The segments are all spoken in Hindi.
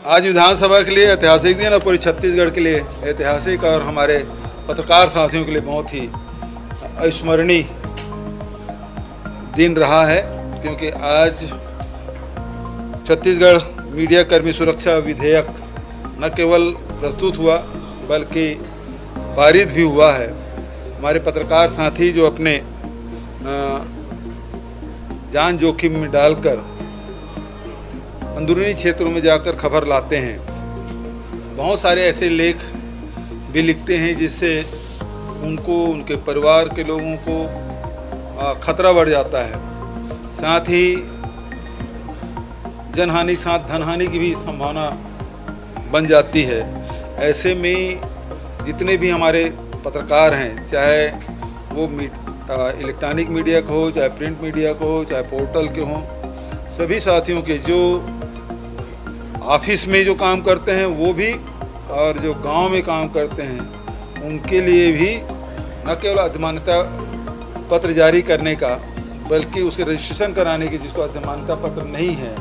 आज विधानसभा के लिए ऐतिहासिक दिन और पूरे छत्तीसगढ़ के लिए ऐतिहासिक और हमारे पत्रकार साथियों के लिए बहुत ही अविस्मरणीय दिन रहा है, क्योंकि आज छत्तीसगढ़ मीडिया कर्मी सुरक्षा विधेयक न केवल प्रस्तुत हुआ बल्कि पारित भी हुआ है। हमारे पत्रकार साथी जो अपने जान जोखिम में डालकर अंदरूनी क्षेत्रों में जाकर खबर लाते हैं, बहुत सारे ऐसे लेख भी लिखते हैं जिससे उनको, उनके परिवार के लोगों को खतरा बढ़ जाता है। साथ ही जनहानि के साथ धनहानि की भी संभावना बन जाती है। ऐसे में जितने भी हमारे पत्रकार हैं, चाहे वो इलेक्ट्रॉनिक मीडिया को हो, चाहे प्रिंट मीडिया को हो, चाहे पोर्टल के हों, सभी साथियों के जो ऑफिस में जो काम करते हैं वो भी और जो गांव में काम करते हैं उनके लिए भी न केवल अधिमान्यता पत्र जारी करने का बल्कि उसे रजिस्ट्रेशन कराने की, जिसको अधिमान्यता पत्र नहीं है,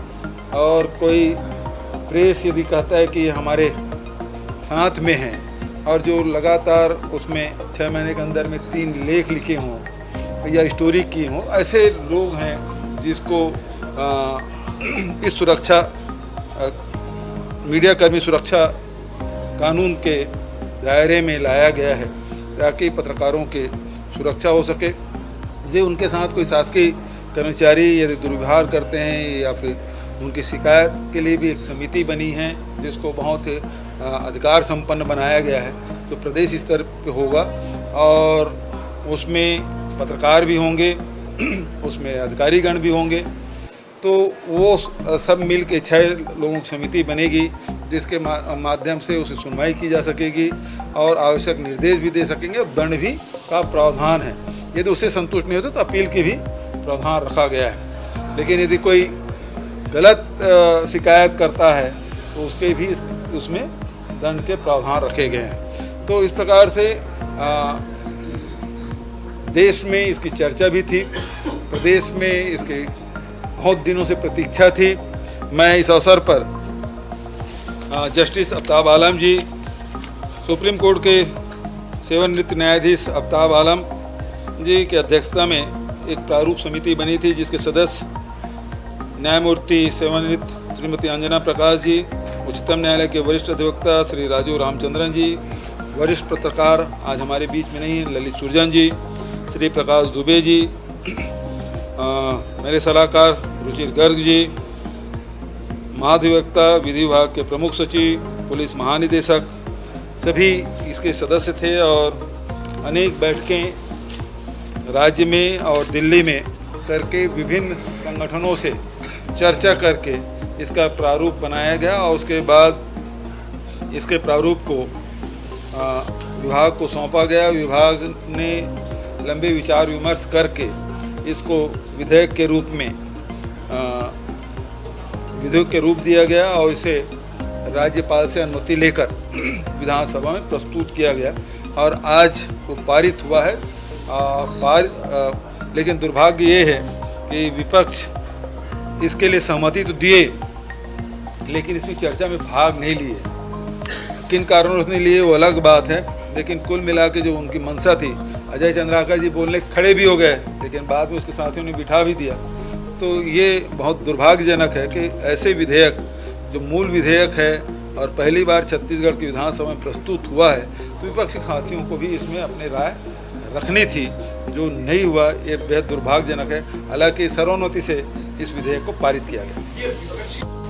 और कोई प्रेस यदि कहता है कि हमारे साथ में हैं और जो लगातार उसमें 6 महीने के अंदर में 3 लेख लिखे हों या स्टोरी की हों, ऐसे लोग हैं जिसको इस सुरक्षा मीडिया कर्मी सुरक्षा कानून के दायरे में लाया गया है ताकि पत्रकारों के सुरक्षा हो सके। जे उनके साथ कोई शासकीय कर्मचारी यदि दुर्व्यवहार करते हैं या फिर उनकी शिकायत के लिए भी एक समिति बनी है जिसको बहुत अधिकार संपन्न बनाया गया है, तो प्रदेश स्तर पे होगा और उसमें पत्रकार भी होंगे, उसमें अधिकारीगण भी होंगे। तो वो सब मिल के 6 लोगों की समिति बनेगी जिसके माध्यम से उसे सुनवाई की जा सकेगी और आवश्यक निर्देश भी दे सकेंगे और दंड भी का प्रावधान है। यदि उससे संतुष्ट नहीं होते तो अपील की भी प्रावधान रखा गया है। लेकिन यदि कोई गलत शिकायत करता है तो उसके भी उसमें दंड के प्रावधान रखे गए हैं। तो इस प्रकार से देश में इसकी चर्चा भी थी, प्रदेश में इसके बहुत दिनों से प्रतीक्षा थी। मैं इस अवसर पर जस्टिस आफ्ताब आलम जी, सुप्रीम कोर्ट के सेवानिवृत्त न्यायाधीश आफ्ताब आलम जी की अध्यक्षता में एक प्रारूप समिति बनी थी जिसके सदस्य न्यायमूर्ति सेवानिवृत्त श्रीमती अंजना प्रकाश जी, उच्चतम न्यायालय के वरिष्ठ अधिवक्ता श्री राजू रामचंद्रन जी, वरिष्ठ पत्रकार आज हमारे बीच में नहीं हैं ललित सुरजन जी, श्री प्रकाश दुबे जी, मेरे सलाहकार रुचिर गर्ग जी, महाधिवक्ता विधि विभाग के प्रमुख सचिव, पुलिस महानिदेशक, सभी इसके सदस्य थे और अनेक बैठकें राज्य में और दिल्ली में करके विभिन्न संगठनों से चर्चा करके इसका प्रारूप बनाया गया और उसके बाद इसके प्रारूप को विभाग को सौंपा गया। विभाग ने लंबे विचार विमर्श करके इसको विधेयक के रूप में विधेयक के रूप दिया गया और इसे राज्यपाल से अनुमति लेकर विधानसभा में प्रस्तुत किया गया और आज वो पारित हुआ है। लेकिन दुर्भाग्य ये है कि विपक्ष इसके लिए सहमति तो दिए लेकिन इसमें चर्चा में भाग नहीं लिए। किन कारणों से लिए वो अलग बात है, लेकिन कुल मिला के जो उनकी मंशा थी, अजय चंद्राकर जी बोलने खड़े भी हो गए लेकिन बाद में उसके साथियों ने बिठा भी दिया। तो ये बहुत दुर्भाग्यजनक है कि ऐसे विधेयक जो मूल विधेयक है और पहली बार छत्तीसगढ़ की विधानसभा में प्रस्तुत हुआ है, तो विपक्षी साथियों को भी इसमें अपनी राय रखनी थी, जो नहीं हुआ। ये बेहद दुर्भाग्यजनक है। हालांकि सर्वोन्नति से इस विधेयक को पारित किया गया।